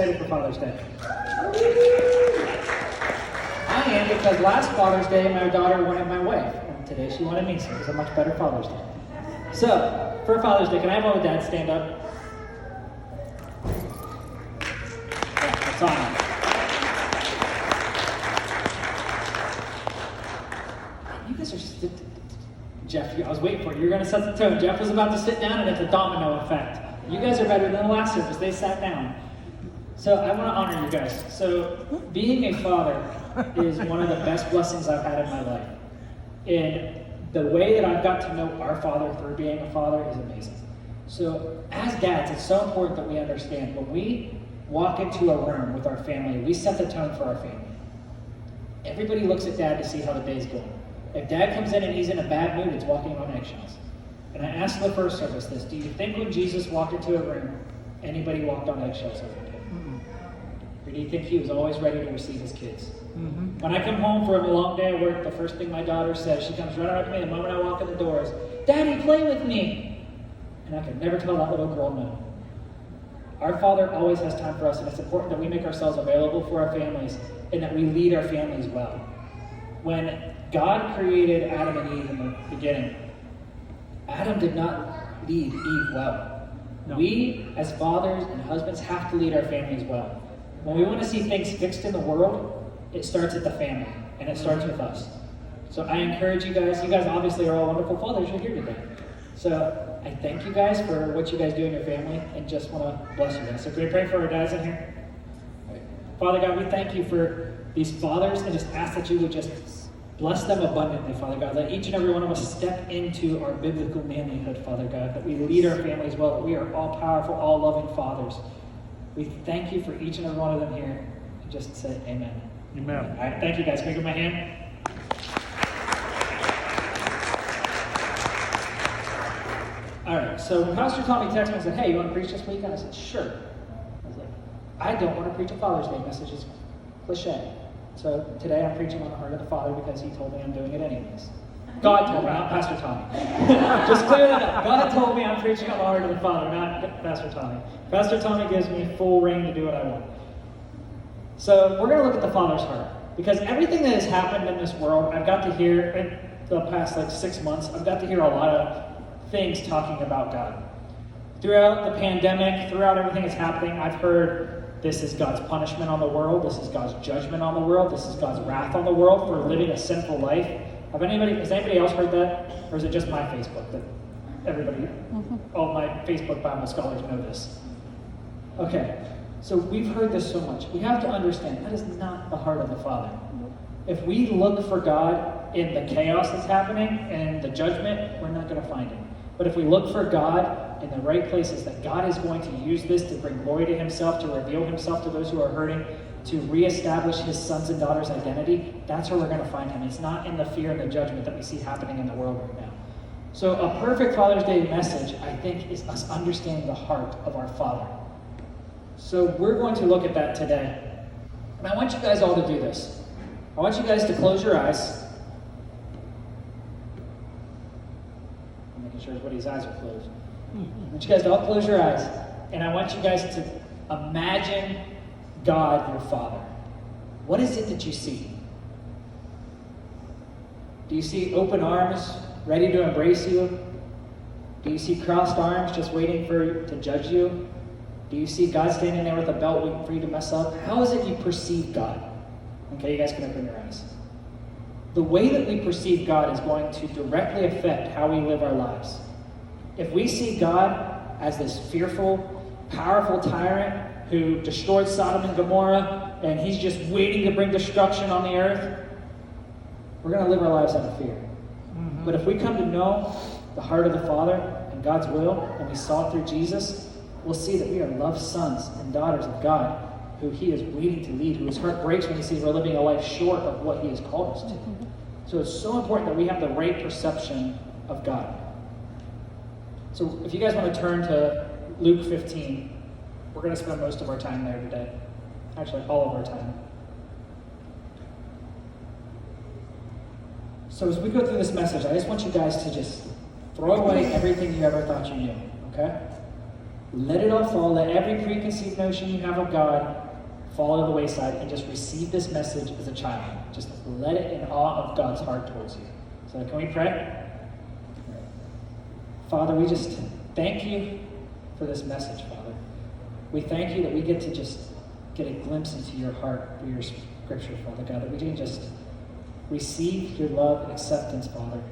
Excited for Father's Day. I am because last Father's Day my daughter wanted my wife, and today she wanted me, so it was a much better Father's Day. So, for Father's Day, can I have all the dads stand up? Yeah, that's on. You guys are Jeff, I was waiting for you. You're going to set the tone. Jeff was about to sit down, and it's a domino effect. You guys are better than the last service. They sat down. So I want to honor you guys. So being a father is one of the best blessings I've had in my life. And the way that I've got to know our Father through being a father is amazing. So as dads, it's so important that we understand when we walk into a room with our family, we set the tone for our family. Everybody looks at dad to see how the day's going. If dad comes in and he's in a bad mood, it's walking on eggshells. And I asked the first service this, do you think when Jesus walked into a room, anybody walked on eggshells every day? Or do you think he was always ready to receive his kids? Mm-hmm. When I come home from a long day at work, the first thing my daughter says, she comes running up to me the moment I walk in the door is, Daddy, play with me! And I could never tell that little girl no. Our Father always has time for us, and it's important that we make ourselves available for our families and that we lead our families well. When God created Adam and Eve in the beginning, Adam did not lead Eve well. No. We, as fathers and husbands, have to lead our families well. When we want to see things fixed in the world, it starts at the family, and it starts with us. So I encourage you guys obviously are all wonderful fathers, you're here today. So I thank you guys for what you guys do in your family, and just want to bless you guys. So can we pray for our dads in here? Father God, we thank you for these fathers, and just ask that you would just bless them abundantly, Father God. Let each and every one of us step into our biblical manlyhood, Father God, that we lead our families well, that we are all powerful, all loving fathers. We thank you for each and every one of them here. And just say amen. Amen. All right, thank you guys. Can I give my hand? All right, so when Pastor Tommy texted me and said, hey, you want to preach this week? And I said, sure. I was like, I don't want to preach a Father's Day message. It's cliche. So today I'm preaching on the heart of the Father because he told me I'm doing it anyways. God told me, not Pastor Tommy. Just clear that up. God told me I'm preaching on the heart of the Father, not Pastor Tommy. Pastor Tommy gives me full reign to do what I want. So we're going to look at the Father's heart. Because everything that has happened in this world, I've got to hear, in the past 6 months, I've got to hear a lot of things talking about God. Throughout the pandemic, throughout everything that's happening, I've heard this is God's punishment on the world. This is God's judgment on the world. This is God's wrath on the world for living a sinful life. Has anybody else heard that? Or is it just my Facebook that everybody, all my Facebook Bible scholars know this? Okay, so we've heard this so much. We have to understand that is not the heart of the Father. If we look for God in the chaos that's happening and the judgment, we're not going to find him. But if we look for God in the right places, that God is going to use this to bring glory to himself, to reveal himself to those who are hurting, to reestablish his sons and daughters' identity, that's where we're going to find him. It's not in the fear and the judgment that we see happening in the world right now. So a perfect Father's Day message, I think, is us understanding the heart of our Father. So we're going to look at that today. And I want you guys all to do this. I want you guys to close your eyes. I'm making sure everybody's eyes are closed. I want you guys to all close your eyes. And I want you guys to imagine God, your Father. What is it that you see? Do you see open arms, ready to embrace you? Do you see crossed arms, just waiting to judge you? Do you see God standing there with a belt waiting for you to mess up? How is it you perceive God? Okay, you guys can open your eyes. The way that we perceive God is going to directly affect how we live our lives. If we see God as this fearful, powerful tyrant who destroyed Sodom and Gomorrah, and he's just waiting to bring destruction on the earth, we're going to live our lives out of fear. Mm-hmm. But if we come to know the heart of the Father and God's will, and we saw it through Jesus, we'll see that we are loved sons and daughters of God, who he is waiting to lead, whose heart breaks when he sees we're living a life short of what he has called us to. Mm-hmm. So it's so important that we have the right perception of God. So if you guys want to turn to Luke 15, we're going to spend most of our time there today. Actually, all of our time. So as we go through this message, I just want you guys to just throw away everything you ever thought you knew, okay? Let it all fall. Let every preconceived notion you have of God fall to the wayside and just receive this message as a child. Just let it in awe of God's heart towards you. So can we pray? Father, we just thank you for this message, Father. We thank you that we get to just get a glimpse into your heart through your scripture, Father God, that we can just receive your love and acceptance, Father,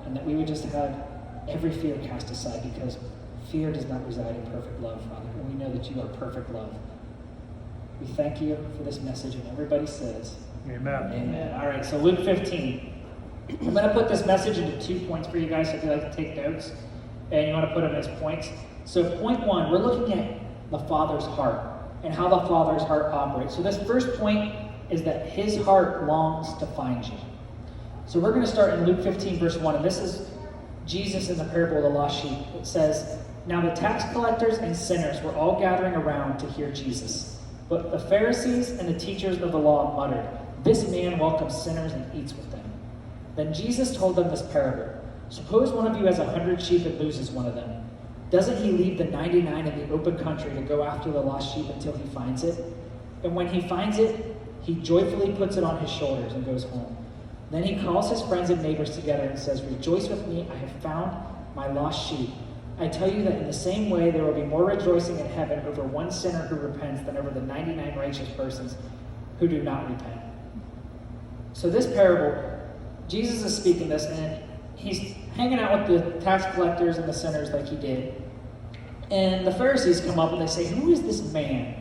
and that we would just have every fear cast aside, because fear does not reside in perfect love, Father, and we know that you are perfect love. We thank you for this message, and everybody says, Amen. Amen. All right, so Luke 15. I'm going to put this message into 2 points for you guys if you like to take notes, and you want to put them as points. So point 1, we're looking at the Father's heart and how the Father's heart operates. So this first point is that his heart longs to find you. So we're going to start in Luke 15, verse 1, and this is Jesus in the parable of the lost sheep. It says, "Now the tax collectors and sinners were all gathering around to hear Jesus. But the Pharisees and the teachers of the law muttered, 'This man welcomes sinners and eats with them.' Then Jesus told them this parable. 'Suppose one of you has 100 sheep and loses one of them. Doesn't he leave the 99 in the open country to go after the lost sheep until he finds it? And when he finds it, he joyfully puts it on his shoulders and goes home. Then he calls his friends and neighbors together and says, "Rejoice with me, I have found my lost sheep." I tell you that in the same way there will be more rejoicing in heaven over one sinner who repents than over the 99 righteous persons who do not repent." So this parable, Jesus is speaking this, and he's hanging out with the tax collectors and the sinners like he did. And the Pharisees come up and they say, "Who is this man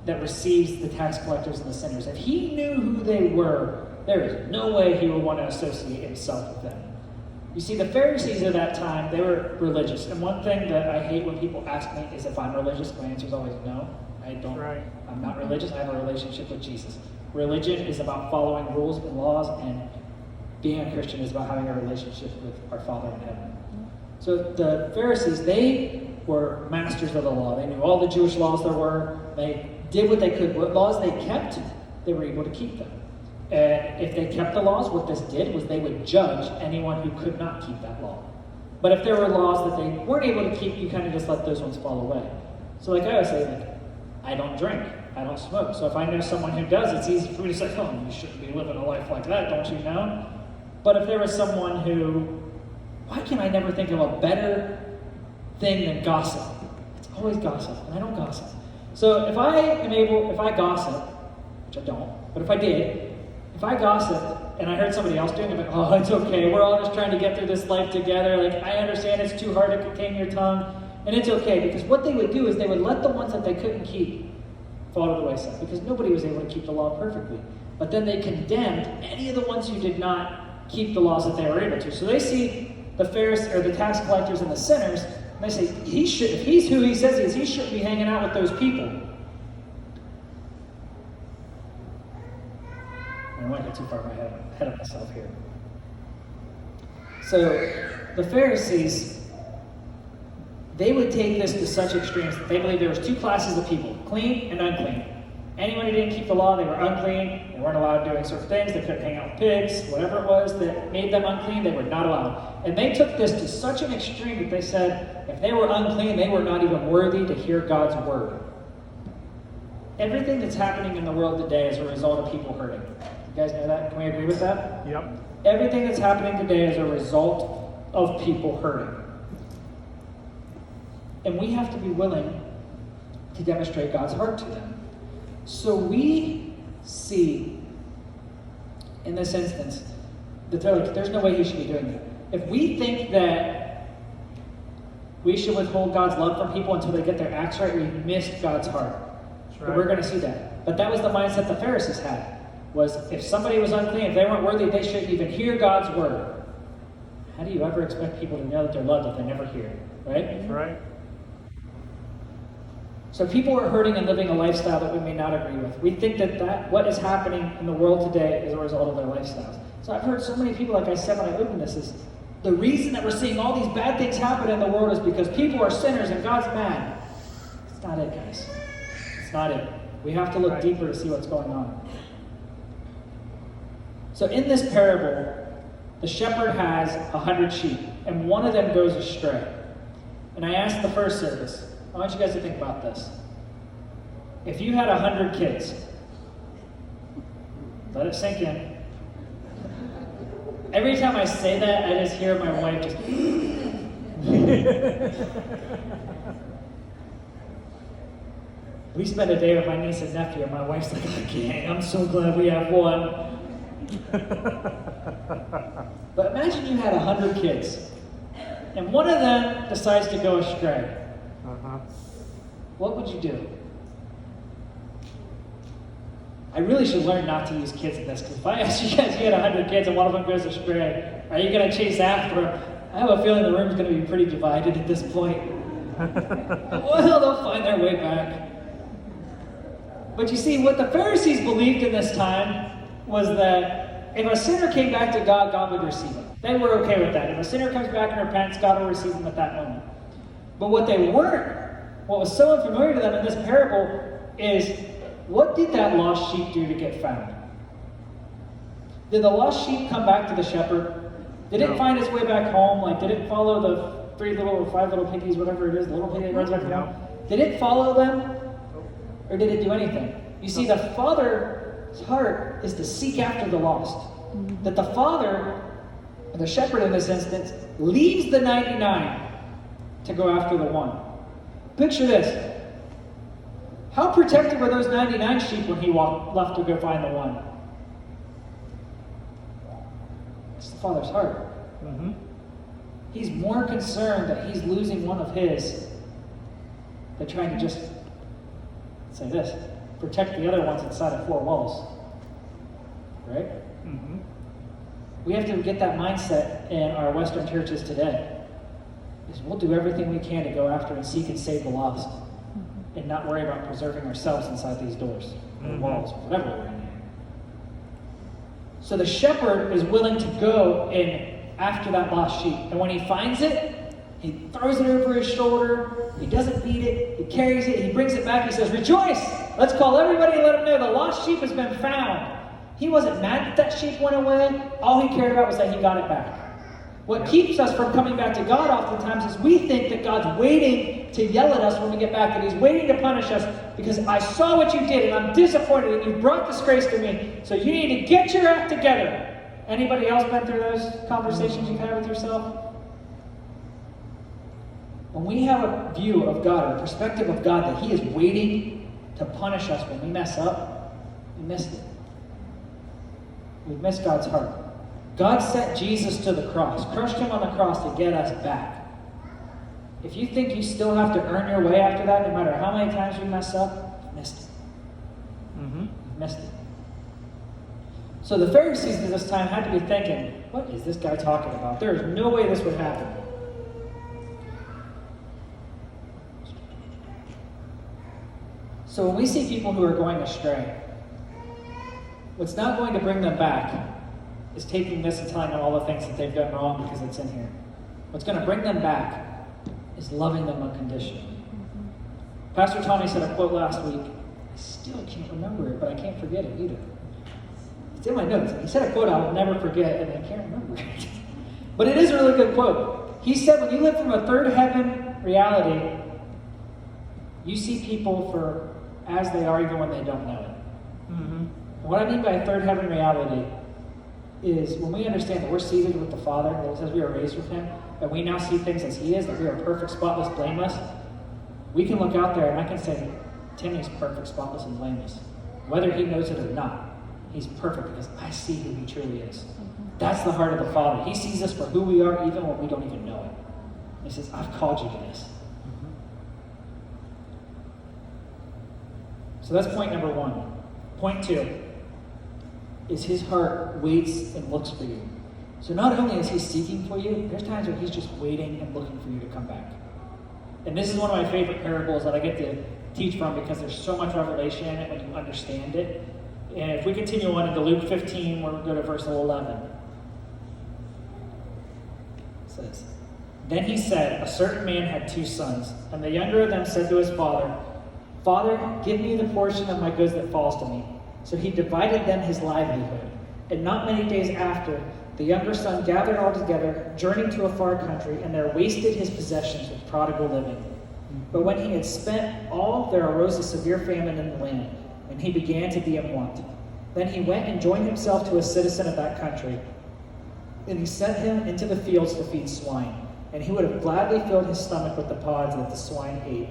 that receives the tax collectors and the sinners? If he knew who they were, there is no way he would want to associate himself with them." You see, the Pharisees of that time, they were religious. And one thing that I hate when people ask me is if I'm religious. My answer is always no. I don't. Right. I'm not religious. I have a relationship with Jesus. Religion is about following rules and laws, and being a Christian is about having a relationship with our Father in heaven. So the Pharisees, they were masters of the law. They knew all the Jewish laws there were. They did what they could. What laws they kept, they were able to keep them. And if they kept the laws, what this did was they would judge anyone who could not keep that law. But if there were laws that they weren't able to keep, you kind of just let those ones fall away. So like I always say, I don't drink, I don't smoke. So if I know someone who does, it's easy for me to say, "Oh, you shouldn't be living a life like that, don't you know?" But if there was someone who, why can I never think of a better thing than gossip? It's always gossip, and I don't gossip. So if I gossip, which I don't, but if I gossip and I heard somebody else doing it, I'm like, "Oh, it's okay. We're all just trying to get through this life together. Like, I understand it's too hard to contain your tongue, and it's okay." Because what they would do is they would let the ones that they couldn't keep fall to the wayside, because nobody was able to keep the law perfectly. But then they condemned any of the ones who did not keep the laws that they were able to. So they see the Pharisees or the tax collectors and the sinners, and they say, if he's who he says he is, he shouldn't be hanging out with those people. I might get too far ahead of myself here. So the Pharisees, they would take this to such extremes that they believed there was 2 classes of people, clean and unclean. Anyone who didn't keep the law, they were unclean. They weren't allowed doing certain things. They couldn't hang out with pigs, whatever it was that made them unclean, they were not allowed. And they took this to such an extreme that they said if they were unclean, they were not even worthy to hear God's word. Everything that's happening in the world today is a result of people hurting. You guys know that? Can we agree with that? Yep. Everything that's happening today is a result of people hurting. And we have to be willing to demonstrate God's heart to them. So we see, in this instance, that they're like, there's no way he should be doing that. If we think that we should withhold God's love from people until they get their acts right, we missed God's heart. That's right. But we're going to see that. But that was the mindset the Pharisees had, was if somebody was unclean, if they weren't worthy, they shouldn't even hear God's word. How do you ever expect people to know that they're loved if they never hear it, right? That's right. So people are hurting and living a lifestyle that we may not agree with. We think that what is happening in the world today is a result of their lifestyles. So I've heard so many people, like I said when I opened this, is the reason that we're seeing all these bad things happen in the world is because people are sinners and God's mad. It's not it, guys. It's not it. We have to look deeper to see what's going on. So in this parable, the shepherd has 100 sheep, and one of them goes astray. And I asked the first service, I want you guys to think about this. If you had 100 kids, let it sink in. Every time I say that, I just hear my wife just... We spend a day with my niece and nephew, and my wife's like, I can't. I'm so glad we have one. But imagine you had 100 kids, and one of them decides to go astray. What would you do? I really should learn not to use kids in this, because if I ask you guys, you had 100 kids and one of them goes astray, are you going to chase after them? I have a feeling the room's going to be pretty divided at this point. Well, they'll find their way back. But you see, what the Pharisees believed in this time was that if a sinner came back to God, God would receive him. They were okay with that. If a sinner comes back and repents, God will receive him at that moment. But what they weren't, what was so unfamiliar to them in this parable is, what did that lost sheep do to get found? Did the lost sheep come back to the shepherd? Did it find its way back home? Like, did it follow the 5 little piggies, whatever it is, the little piggy that runs back home? Did it follow them? Or did it do anything? You see, the Father's heart is to seek after the lost. That the Father, the shepherd in this instance, leaves the 99 to go after the one. Picture this. How protective were those 99 sheep when he left to go find the one? It's the Father's heart. He's more concerned that he's losing one of his than trying to just, say this, protect the other ones inside of 4 walls. Right? We have to get that mindset in our Western churches today. Is we'll do everything we can to go after and seek and save the lost, and not worry about preserving ourselves inside these doors, or walls, whatever we're in. So the shepherd is willing to go in after that lost sheep. And when he finds it, he throws it over his shoulder. He doesn't beat it. He carries it. He brings it back. He says, rejoice! Let's call everybody and let them know the lost sheep has been found. He wasn't mad that that sheep went away. All he cared about was that he got it back. What keeps us from coming back to God oftentimes is we think that God's waiting to yell at us when we get back, that he's waiting to punish us because I saw what you did and I'm disappointed and you brought disgrace to me, so you need to get your act together. Anybody else been through those conversations you've had with yourself? When we have a view of God, a perspective of God that he is waiting to punish us when we mess up, we missed it. We've missed God's heart. God sent Jesus to the cross, crushed him on the cross to get us back. If you think you still have to earn your way after that, no matter how many times you mess up, you missed it. You missed it. So the Pharisees at this time had to be thinking, what is this guy talking about? There is no way this would happen. So when we see people who are going astray, what's not going to bring them back is taking this and telling them all the things that they've done wrong because it's in here. What's going to bring them back is loving them unconditionally. Pastor Tommy said a quote last week. I still can't remember it, but I can't forget it either. It's in my notes. He said a quote I'll never forget, and I can't remember it. But it is a really good quote. He said, when you live from a third heaven reality, you see people for as they are even when they don't know it. And what I mean by a third heaven reality is when we understand that we're seated with the Father, that it says we are raised with him, and we now see things as he is, that we are perfect, spotless, blameless, we can look out there and I can say, Timmy's perfect, spotless, and blameless. Whether he knows it or not, he's perfect because I see who he truly is. That's the heart of the Father. He sees us for who we are even when we don't even know it. He says, I've called you to this. So that's point number 1. Point 2 is his heart waits and looks for you. So not only is he seeking for you, there's times where he's just waiting and looking for you to come back. And this is one of my favorite parables that I get to teach from because there's so much revelation in it when you understand it. And if we continue on into Luke 15, we're going to go to verse 11. It says, Then he said, a certain man had 2 sons, and the younger of them said to his father, Father, give me the portion of my goods that falls to me. So he divided them his livelihood. And not many days after, the younger son gathered all together, journeyed to a far country, and there wasted his possessions with prodigal living. But when he had spent all, there arose a severe famine in the land, and he began to be in want. Then he went and joined himself to a citizen of that country, and he sent him into the fields to feed swine. And he would have gladly filled his stomach with the pods that the swine ate,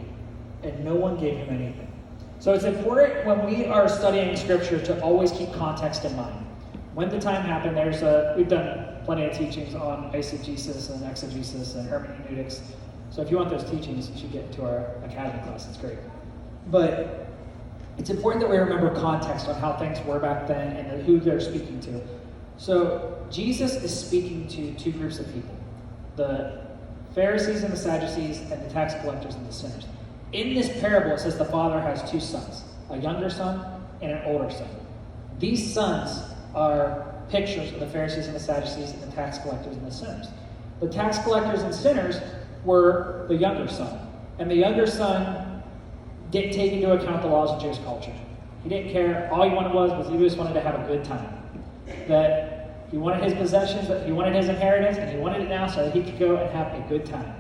and no one gave him anything. So it's important when we are studying Scripture to always keep context in mind. When the time happened, we've done plenty of teachings on eisegesis and exegesis and hermeneutics. So if you want those teachings, you should get into our academy class. It's great. But it's important that we remember context on how things were back then and who they're speaking to. So Jesus is speaking to two groups of people: the Pharisees and the Sadducees, and the tax collectors and the sinners. In this parable, it says the father has two sons, a younger son and an older son. These sons are pictures of the Pharisees and the Sadducees and the tax collectors and the sinners. The tax collectors and sinners were the younger son. And the younger son didn't take into account the laws of Jewish culture. He didn't care. All he wanted was he just wanted to have a good time. That he wanted his possessions, that he wanted his inheritance, and he wanted it now so that he could go and have a good time.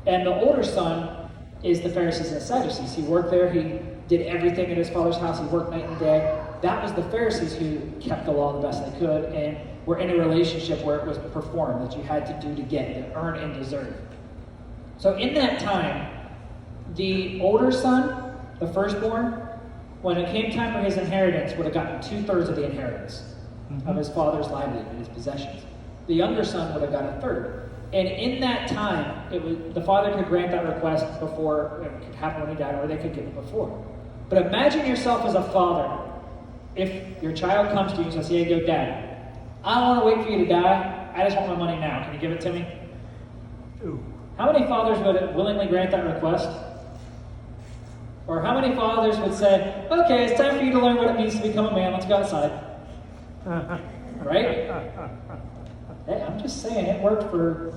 And the older son is the Pharisees and the Sadducees. He worked there. He did everything at his father's house. He worked night and day. That was the Pharisees who kept the law the best they could and were in a relationship where it was performed, that you had to do to get, to earn and deserve. So in that time, the older son, the firstborn, when it came time for his inheritance, would have gotten 2/3 of the inheritance of his father's livelihood and his possessions. The younger son would have got 1/3. And in that time, the father could grant that request before it could happen when he died, or they could give it before. But imagine yourself as a father. If your child comes to you and says, "Hey, go, Dad, I don't want to wait for you to die. I just want my money now. Can you give it to me?" Ooh. How many fathers would willingly grant that request? Or how many fathers would say, "Okay, it's time for you to learn what it means to become a man. Let's go outside." Right? Hey, I'm just saying, it worked for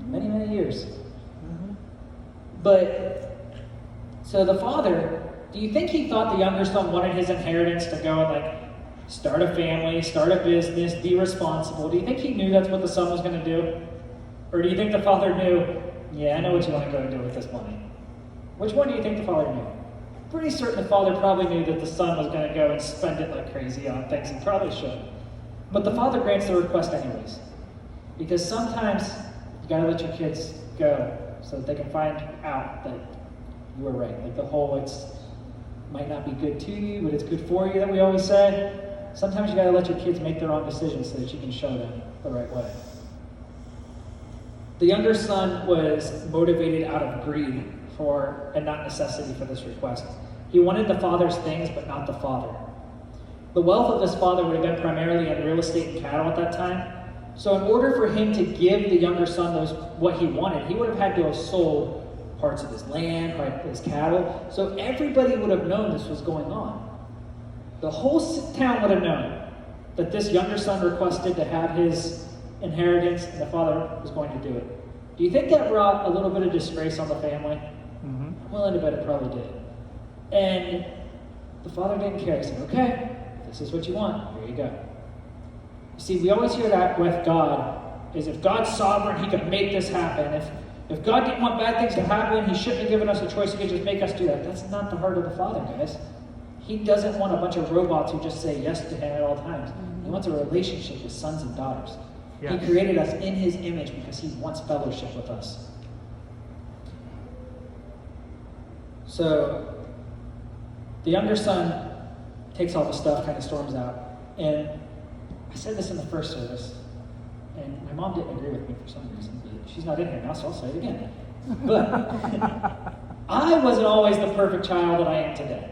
many, many years. But, so the father, do you think he thought the younger son wanted his inheritance to go and start a family, start a business, be responsible? Do you think he knew that's what the son was going to do? Or do you think the father knew, yeah, I know what you want to go and do with this money? Which one do you think the father knew? Pretty certain the father probably knew that the son was going to go and spend it like crazy on things he probably should. But the father grants the request anyways. Because sometimes you got to let your kids go so that they can find out that you were right. Like the whole, might not be good to you, but it's good for you that we always say. Sometimes you got to let your kids make their own decisions so that you can show them the right way. The younger son was motivated out of greed and not necessity for this request. He wanted the father's things, but not the father. The wealth of this father would have been primarily in real estate and cattle at that time. So in order for him to give the younger son what he wanted, he would have had to have sold parts of his land, his cattle. So everybody would have known this was going on. The whole town would have known that this younger son requested to have his inheritance and the father was going to do it. Do you think that brought a little bit of disgrace on the family? I'm willing to bet it probably did. And the father didn't care. He said, "Okay, this is what you want. Here you go." You see, we always hear that with God, is if God's sovereign, he could make this happen. If God didn't want bad things to happen, he shouldn't have given us a choice. He could just make us do that. That's not the heart of the Father, guys. He doesn't want a bunch of robots who just say yes to him at all times. He wants a relationship with sons and daughters. Yes. He created us in his image because he wants fellowship with us. So, the younger son takes all the stuff, kind of storms out. And I said this in the first service, and my mom didn't agree with me for some reason. But she's not in here now, so I'll say it again. But I wasn't always the perfect child that I am today.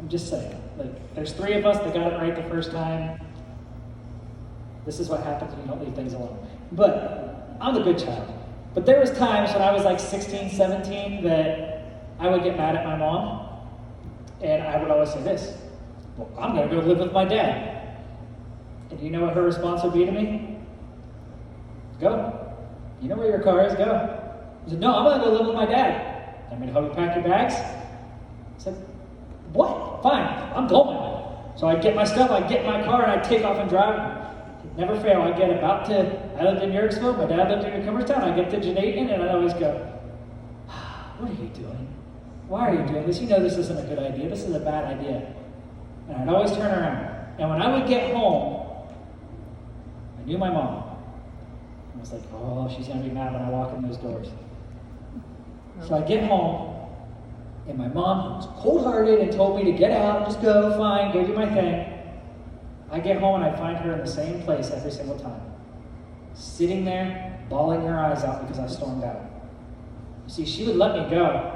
I'm just saying. There's 3 of us that got it right the first time. This is what happens when you don't leave things alone. But I'm the good child. But there was times when I was 16, 17 that I would get mad at my mom, and I would always say this: "Well, I'm going to go live with my dad." And do you know what her response would be to me? "Go. You know where your car is, go." I said, "No, I'm going to go live with my dad." "I mean, help you pack your bags?" I said, "What? Fine, I'm going." So I'd get my stuff, I'd get in my car, and I'd take off and drive. Never fail. I lived in Yorksville, my dad lived in Cooperstown, I get to Janaton, and I'd always go. what are you doing? Why are you doing this? You know this isn't a good idea. This is a bad idea. And I'd always turn around. And when I would get home, I knew my mom. I was like, oh, she's going to be mad when I walk in those doors. So I get home, and my mom was cold-hearted and told me to get out, just go, fine, go do my thing. I get home and I find her in the same place every single time. Sitting there, bawling her eyes out because I stormed out. You see, she would let me go.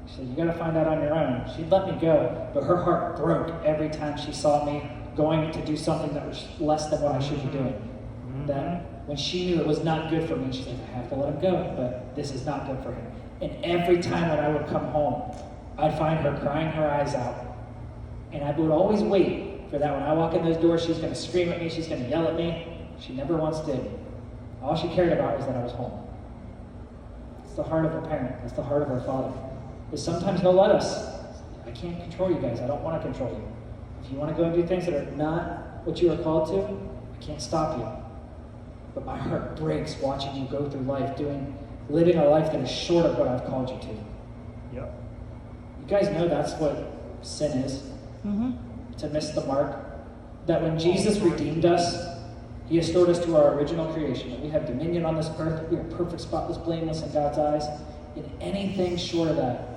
She said, you got to find out on your own. She'd let me go, but her heart broke every time she saw me going to do something that was less than what I should be doing. That when she knew it was not good for me, she's like, I have to let him go, but this is not good for him. And every time when I would come home, I'd find her crying her eyes out. And I would always wait for that. When I walk in those doors, she's going to scream at me, she's going to yell at me. She never once did. All she cared about was that I was home. It's the heart of a parent. It's the heart of our Father. But sometimes He'll let us. I can't control you guys. I don't want to control you. If you want to go and do things that are not what you are called to, I can't stop you. But my heart breaks watching you go through life, living a life that is short of what I've called you to. Yep. You guys know that's what sin is. To miss the mark. That when Jesus redeemed us, He restored us to our original creation. That we have dominion on this earth. We are perfect, spotless, blameless in God's eyes. And anything short of that,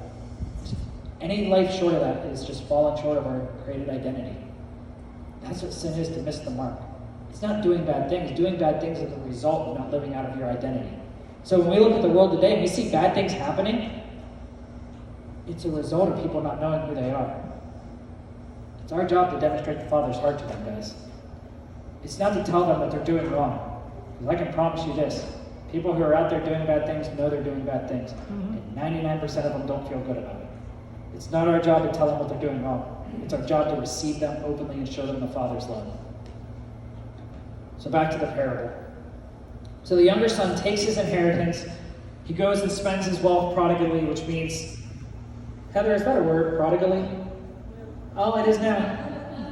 any life short of that is just falling short of our created identity. That's what sin is, to miss the mark. It's not doing bad things. Doing bad things is the result of not living out of your identity. So when we look at the world today and we see bad things happening, it's a result of people not knowing who they are. It's our job to demonstrate the Father's heart to them, guys. It's not to tell them that they're doing wrong. Because I can promise you this. People who are out there doing bad things know they're doing bad things. And 99% of them don't feel good about it. It's not our job to tell them what they're doing wrong. It's our job to receive them openly and show them the Father's love. So back to the parable. So the younger son takes his inheritance. He goes and spends his wealth prodigally, which means, Heather, is that a word, prodigally? Oh, it is now.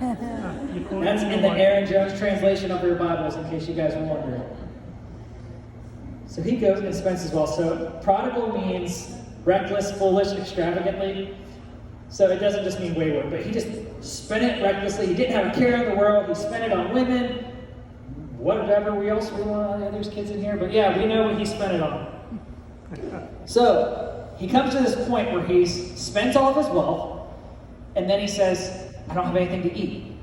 That's in the Aaron Jones translation of your Bibles, in case you guys were wondering. So he goes and spends his wealth. So prodigal means reckless, foolish, extravagantly. So it doesn't just mean wayward, but he just spent it recklessly. He didn't have a care in the world. He spent it on women, whatever we want. There's kids in here, but yeah, we know what he spent it on. So he comes to this point where he spends all of his wealth, and then he says, I don't have anything to eat.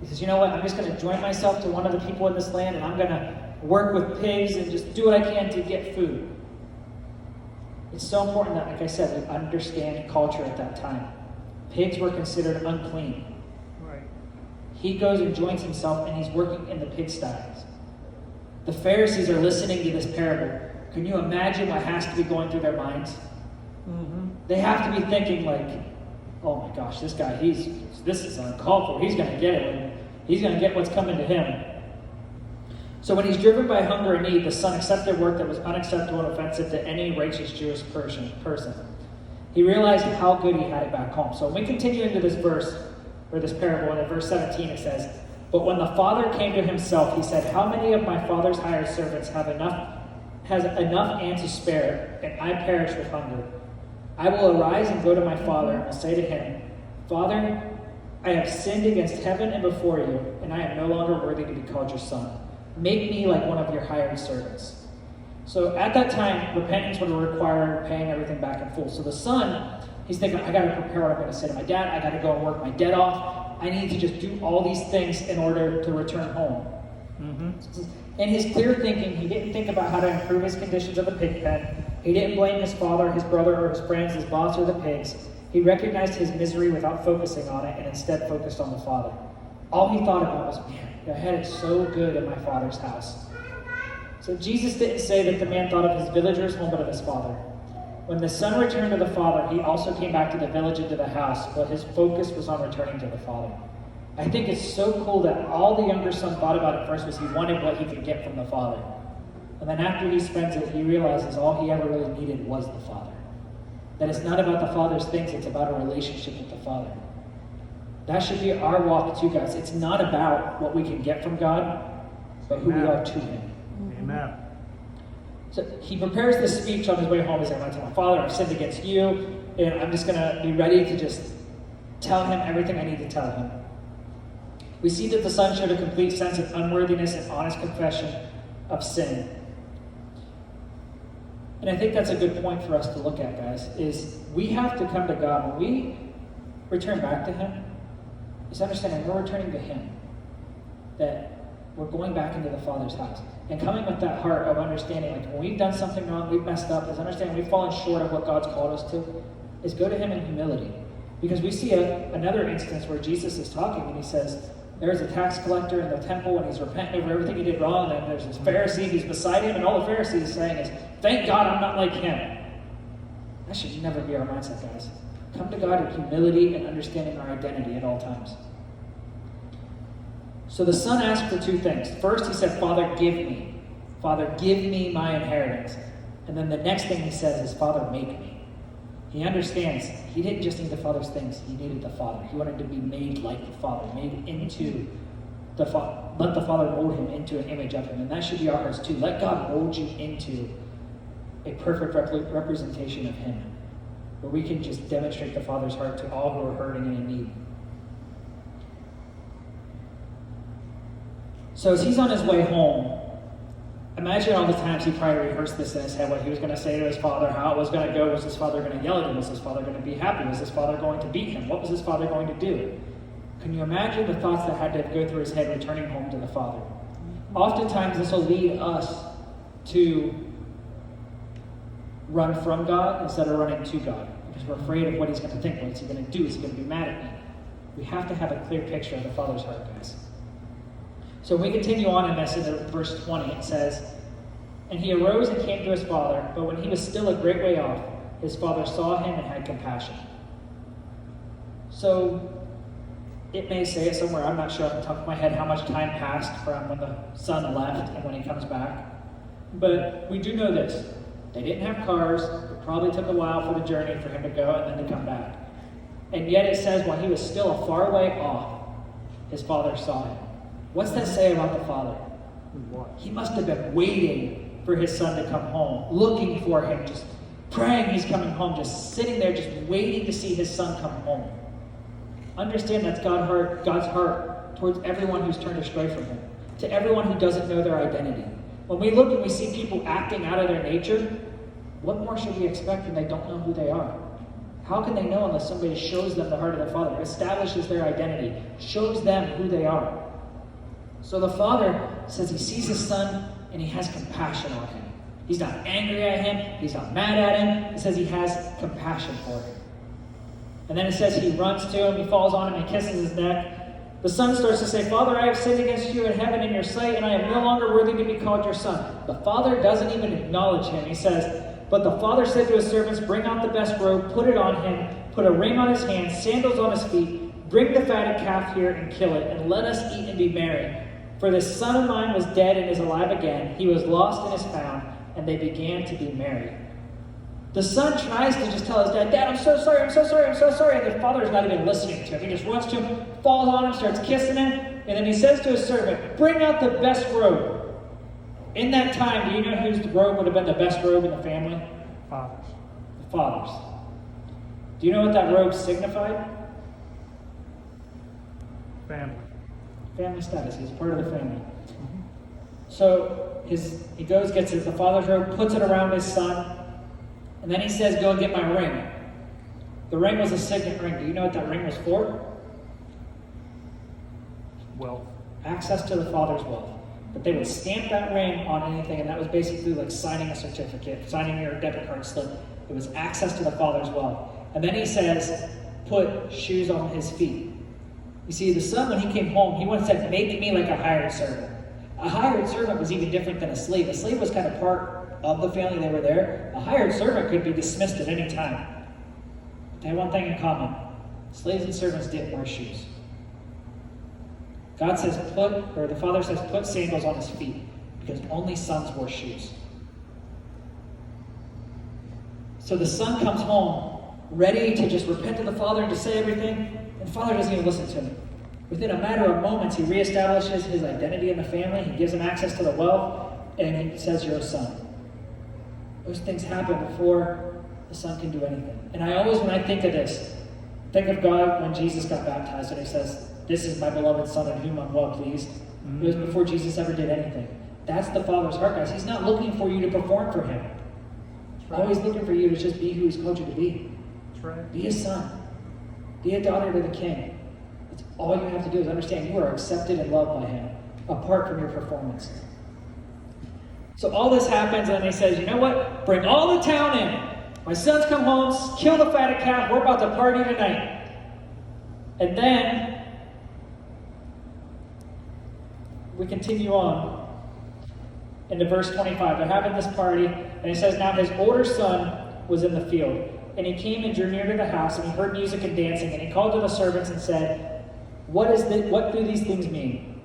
He says, you know what, I'm just going to join myself to one of the people in this land, and I'm going to work with pigs and just do what I can to get food. It's so important that, like I said, we understand culture at that time. Pigs were considered unclean. Right. He goes and joins himself, and he's working in the pigsties. The Pharisees are listening to this parable. Can you imagine what has to be going through their minds? They have to be thinking like, oh my gosh, this guy, this is uncalled for. He's going to get it. He's going to get what's coming to him. So when he's driven by hunger and need, the son accepted work that was unacceptable and offensive to any righteous Jewish person. He realized how good he had it back home. So when we continue into this verse, or this parable, and in verse 17 it says, but when the father came to himself, he said, how many of my father's hired servants has enough and to spare, and I perish with hunger? I will arise and go to my father, and will say to him, Father, I have sinned against heaven and before you, and I am no longer worthy to be called your son. Make me like one of your hired servants. So at that time, repentance would require paying everything back in full. So the son, he's thinking, I got to prepare what I'm going to say to my dad. I got to go and work my debt off. I need to just do all these things in order to return home. In his clear thinking, he didn't think about how to improve his conditions of the pig pen. He didn't blame his father, his brother, or his friends, his boss, or the pigs. He recognized his misery without focusing on it, and instead focused on the Father. All he thought about was, man, I had it so good in my Father's house. So Jesus didn't say that the man thought of his villager's home, but of his father. When the son returned to the father, he also came back to the village and to the house, but his focus was on returning to the father. I think it's so cool that all the younger son thought about at first was he wanted what he could get from the father. And then after he spends it, he realizes all he ever really needed was the Father. That it's not about the Father's things, it's about a relationship with the Father. That should be our walk too, guys. It's not about what we can get from God, but who we are to Him. Amen. So he prepares this speech on his way home. He's like, "My Father, I've sinned against you, and I'm just going to be ready to just tell him everything I need to tell him." We see that the son showed a complete sense of unworthiness and honest confession of sin. And I think that's a good point for us to look at, guys, is we have to come to God. When we return back to him, it's understanding we're returning to him, that we're going back into the Father's house. And coming with that heart of understanding, like when we've done something wrong, we've messed up, is understanding we've fallen short of what God's called us to, is go to him in humility. Because we see another instance where Jesus is talking and he says, there's a tax collector in the temple and he's repenting over everything he did wrong, and then there's this Pharisee who's beside him, and all the Pharisee is saying is, thank God I'm not like him. That should never be our mindset, guys. Come to God in humility and understanding our identity at all times. So the son asked for two things. First, he said, Father, give me. Father, give me my inheritance. And then the next thing he says is, Father, make me. He understands he didn't just need the Father's things, he needed the Father. He wanted to be made like the Father, made into the Father. Let the Father mold him into an image of him. And that should be our hearts too. Let God mold you into a perfect representation of him, where we can just demonstrate the Father's heart to all who are hurting and in need. So as he's on his way home, imagine all the times he probably rehearsed this in his head, what he was going to say to his father, how it was going to go. Was his father going to yell at him? Was his father going to be happy? Was his father going to beat him? What was his father going to do? Can you imagine the thoughts that had to go through his head returning home to the Father? Oftentimes this will lead us to run from God instead of running to God, because we're afraid of what he's going to think. What's he going to do? Is he going to be mad at me? We have to have a clear picture of the Father's heart, guys. So we continue on in this, in verse 20, it says, and he arose and came to his father, but when he was still a great way off, his father saw him and had compassion. So it may say it somewhere, I'm not sure off the top of my head how much time passed from when the son left and when he comes back. But we do know this. They didn't have cars. It probably took a while for the journey for him to go and then to come back. And yet it says while he was still a far way off, his father saw him. What's that say about the Father? He must have been waiting for his son to come home, looking for him, just praying he's coming home, just sitting there, just waiting to see his son come home. Understand that's God's heart towards everyone who's turned astray from him, to everyone who doesn't know their identity. When we look and we see people acting out of their nature, what more should we expect when they don't know who they are? How can they know unless somebody shows them the heart of their Father, establishes their identity, shows them who they are? So the Father says he sees his son and he has compassion on him. He's not angry at him. He's not mad at him. It says he has compassion for him. And then it says he runs to him, he falls on him, and kisses his neck. The son starts to say, Father, I have sinned against you in heaven in your sight, and I am no longer worthy to be called your son. The father doesn't even acknowledge him. He says, but the father said to his servants, bring out the best robe, put it on him, put a ring on his hand, sandals on his feet, bring the fatted calf here and kill it, and let us eat and be merry. For this son of mine was dead and is alive again. He was lost and is found. And they began to be merry. The son tries to just tell his dad, Dad, I'm so sorry, I'm so sorry, I'm so sorry. And the father is not even listening to him. He just runs to him, falls on him, starts kissing him. And then he says to his servant, bring out the best robe. In that time, do you know whose robe would have been the best robe in the family? Fathers. The father's. Do you know what that robe signified? Family. Family status. He's part of the family. So he goes, gets the father's robe, puts it around his son, and then he says, go and get my ring. The ring was a signet ring. Do you know what that ring was for? Wealth. Access to the father's wealth. But they would stamp that ring on anything, and that was basically like signing a certificate, signing your debit card slip. It was access to the father's wealth. And then he says, put shoes on his feet. You see, the son, when he came home, he once said, make me like a hired servant. A hired servant was even different than a slave. A slave was kind of part of the family, they were there. A hired servant could be dismissed at any time. But they had one thing in common. Slaves and servants didn't wear shoes. God says, the Father says, put sandals on his feet, because only sons wore shoes. So the son comes home, ready to just repent to the Father and to say everything. And the Father doesn't even listen to him. Within a matter of moments, he reestablishes his identity in the family. He gives him access to the wealth, and he says, you're a son. Those things happen before the Son can do anything. And I always, when I think of this, think of God when Jesus got baptized and he says, "This is my beloved Son in whom I'm well pleased." It was before Jesus ever did anything. That's the Father's heart, guys. He's not looking for you to perform for him. He's always looking for you to just be who he's called you to be. That's right. Be a son. Be a daughter to the King. That's all you have to do is understand you are accepted and loved by him, apart from your performance. So all this happens, and he says, "You know what? Bring all the town in. My sons come home, kill the fatted calf. We're about to party tonight." And then we continue on into verse 25. They're having this party, and it says, "Now his older son was in the field, and he came and drew near to the house, and he heard music and dancing, and he called to the servants and said, what do these things mean?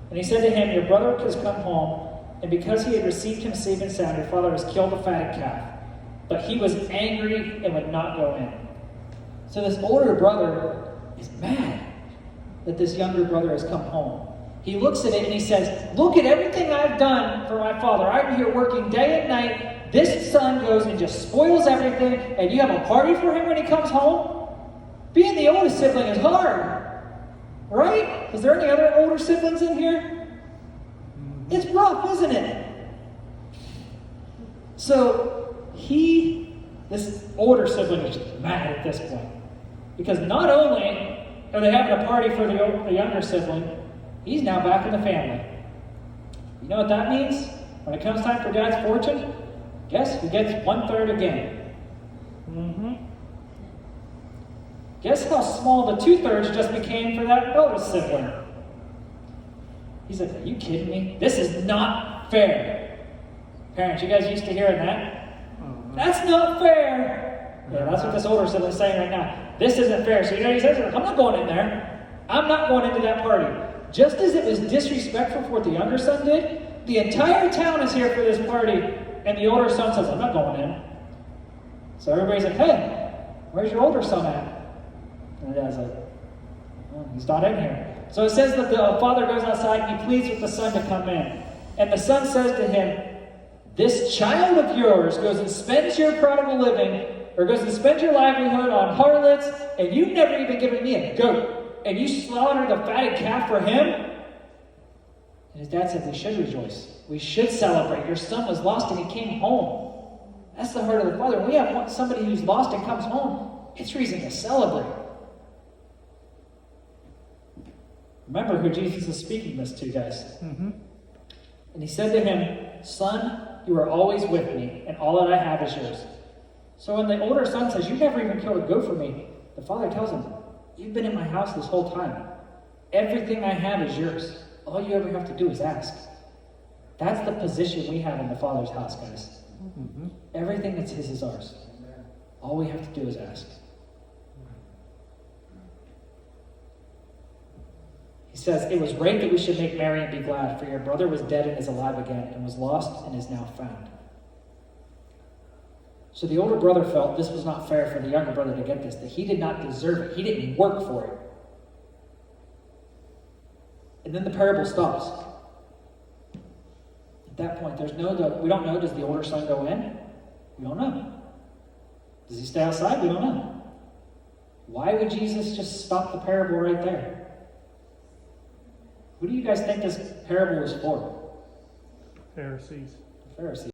And he said to him, Your brother has come home, and because he had received him safe and sound, your father has killed the fatted calf. But he was angry and would not go in." So this older brother is mad that this younger brother has come home. He looks at it and he says, "Look at everything I've done for my father. I'm here working day and night. This son goes and just spoils everything, and you have a party for him when he comes home? Being the oldest sibling is hard, right? Is there any other older siblings in here? It's rough, isn't it?" So this older sibling is just mad at this point. Because not only are they having a party for the younger sibling, he's now back in the family. You know what that means? When it comes time for Dad's fortune, guess who gets 1/3 again? Guess how small the 2/3 just became for that eldest sibling? He's like, "Are you kidding me? This is not fair." Parents, you guys used to hearing that? That's not fair. Yeah, that's what this older sibling's saying right now. This isn't fair. So you know what he says? "I'm not going in there. I'm not going into that party." Just as it was disrespectful for what the younger son did, the entire town is here for this party, and the older son says, "I'm not going in." So everybody's like, "Hey, where's your older son at?" And the dad's like, "Well, he's not in here." So it says that the father goes outside and he pleads with the son to come in. And the son says to him, "This child of yours goes and spends your prodigal living, or goes and spends your livelihood on harlots, and you've never even given me a goat, and you slaughter the fatted calf for him?" And his dad said, "We should rejoice. We should celebrate. Your son was lost and he came home." That's the heart of the Father. When we have somebody who's lost and comes home, it's reason to celebrate. Remember who Jesus is speaking this to, guys. And he said to him, "Son, you are always with me, and all that I have is yours." So when the older son says, "You never even killed a goat for me," the father tells him, "You've been in my house this whole time. Everything I have is yours. All you ever have to do is ask." That's the position we have in the Father's house, guys. Everything that's his is ours. All we have to do is ask. He says, "It was right that we should make merry and be glad, for your brother was dead and is alive again, and was lost and is now found." So the older brother felt this was not fair for the younger brother to get this, that he did not deserve it. He didn't work for it. And then the parable stops. At that point, we don't know, does the older son go in? We don't know. Does he stay outside? We don't know. Why would Jesus just stop the parable right there? Who do you guys think this parable was for? Pharisees. The Pharisees.